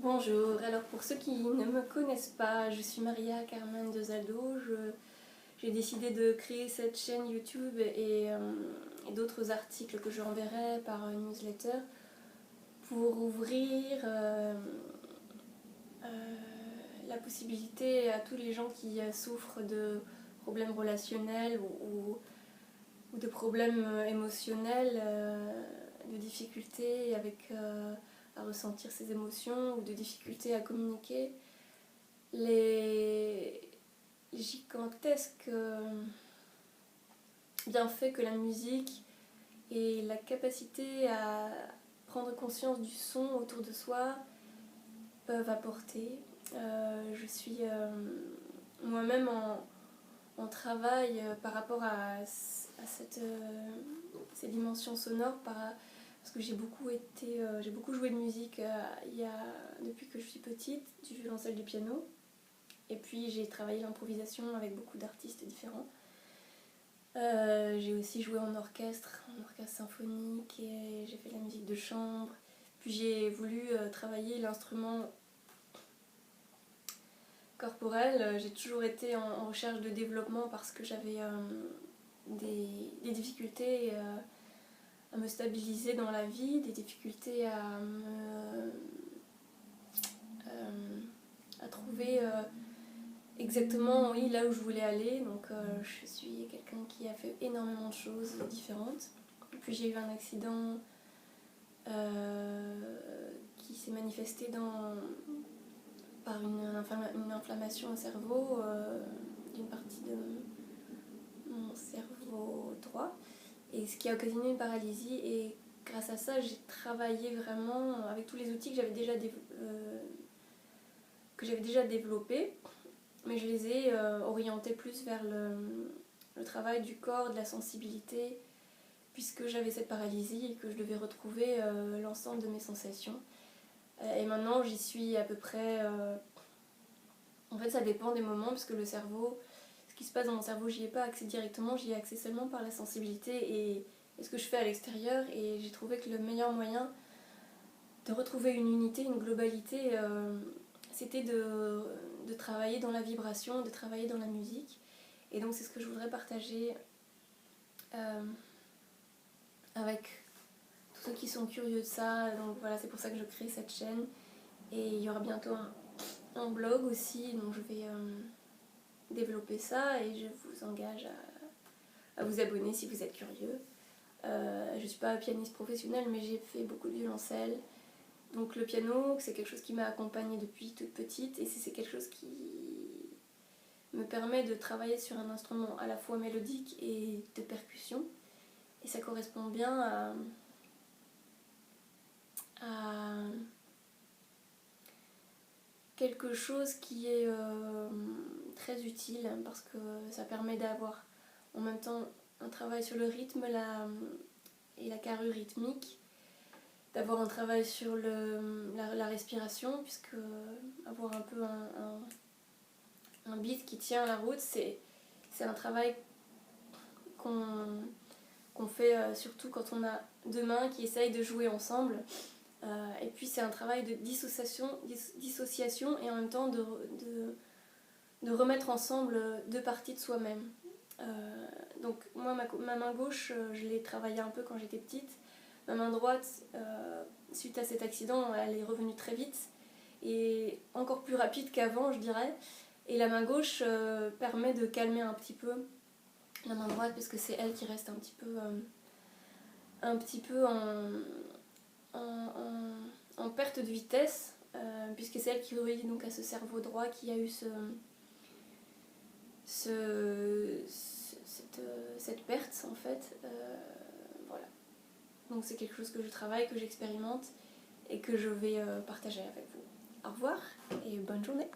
Bonjour, alors pour ceux qui ne me connaissent pas, je suis Maria Carmen de Zaldo. J'ai décidé de créer cette chaîne YouTube et d'autres articles que je renverrai par newsletter pour ouvrir la possibilité à tous les gens qui souffrent de problèmes relationnels ou de problèmes émotionnels, de difficultés à ressentir ses émotions ou de difficultés à communiquer, les gigantesques bienfaits que la musique et la capacité à prendre conscience du son autour de soi peuvent apporter. Je suis moi-même en travail par rapport à ces dimensions sonores parce que j'ai beaucoup joué de musique depuis que je suis petite, du violoncelle, du piano, et puis j'ai travaillé l'improvisation avec beaucoup d'artistes différents. J'ai aussi joué en orchestre symphonique, et j'ai fait de la musique de chambre, puis j'ai voulu travailler l'instrument corporel. J'ai toujours été en recherche de développement parce que j'avais des difficultés à me stabiliser dans la vie, des difficultés à trouver exactement là où je voulais aller. Donc je suis quelqu'un qui a fait énormément de choses différentes. Et puis j'ai eu un accident qui s'est manifesté par une inflammation au cerveau d'une partie de mon cerveau droit, et ce qui a occasionné une paralysie. Et grâce à ça, j'ai travaillé vraiment avec tous les outils que j'avais déjà développés, mais je les ai orientés plus vers le travail du corps, de la sensibilité, puisque j'avais cette paralysie et que je devais retrouver l'ensemble de mes sensations. Et maintenant, j'y suis à peu près... En fait, ça dépend des moments, puisque le cerveau... Ce qui se passe dans mon cerveau, j'y ai pas accès directement, j'y ai accès seulement par la sensibilité et ce que je fais à l'extérieur. Et j'ai trouvé que le meilleur moyen de retrouver une unité, une globalité, c'était de travailler dans la vibration, de travailler dans la musique. Et donc c'est ce que je voudrais partager avec tous ceux qui sont curieux de ça. Donc voilà, c'est pour ça que je crée cette chaîne. Et il y aura bientôt un blog aussi, donc je vais développer ça, et je vous engage à vous abonner si vous êtes curieux. Je ne suis pas pianiste professionnelle, mais j'ai fait beaucoup de violoncelle. Donc le piano, c'est quelque chose qui m'a accompagnée depuis toute petite, et c'est quelque chose qui me permet de travailler sur un instrument à la fois mélodique et de percussion. Et ça correspond bien à quelque chose qui est très utile, parce que ça permet d'avoir en même temps un travail sur le rythme et la carrure rythmique, d'avoir un travail sur la respiration, puisque avoir un peu un beat qui tient la route, c'est un travail qu'on fait surtout quand on a deux mains qui essayent de jouer ensemble. Et puis c'est un travail de dissociation et en même temps de remettre ensemble deux parties de soi-même. Donc moi, ma main gauche, je l'ai travaillée un peu quand j'étais petite. Ma main droite, suite à cet accident, elle est revenue très vite et encore plus rapide qu'avant, je dirais. Et la main gauche permet de calmer un petit peu la main droite, parce que c'est elle qui reste un petit peu en perte de vitesse, puisque c'est elle qui relie donc à ce cerveau droit qui a eu cette perte en fait. Voilà. Donc c'est quelque chose que je travaille, que j'expérimente et que je vais partager avec vous. Au revoir et bonne journée.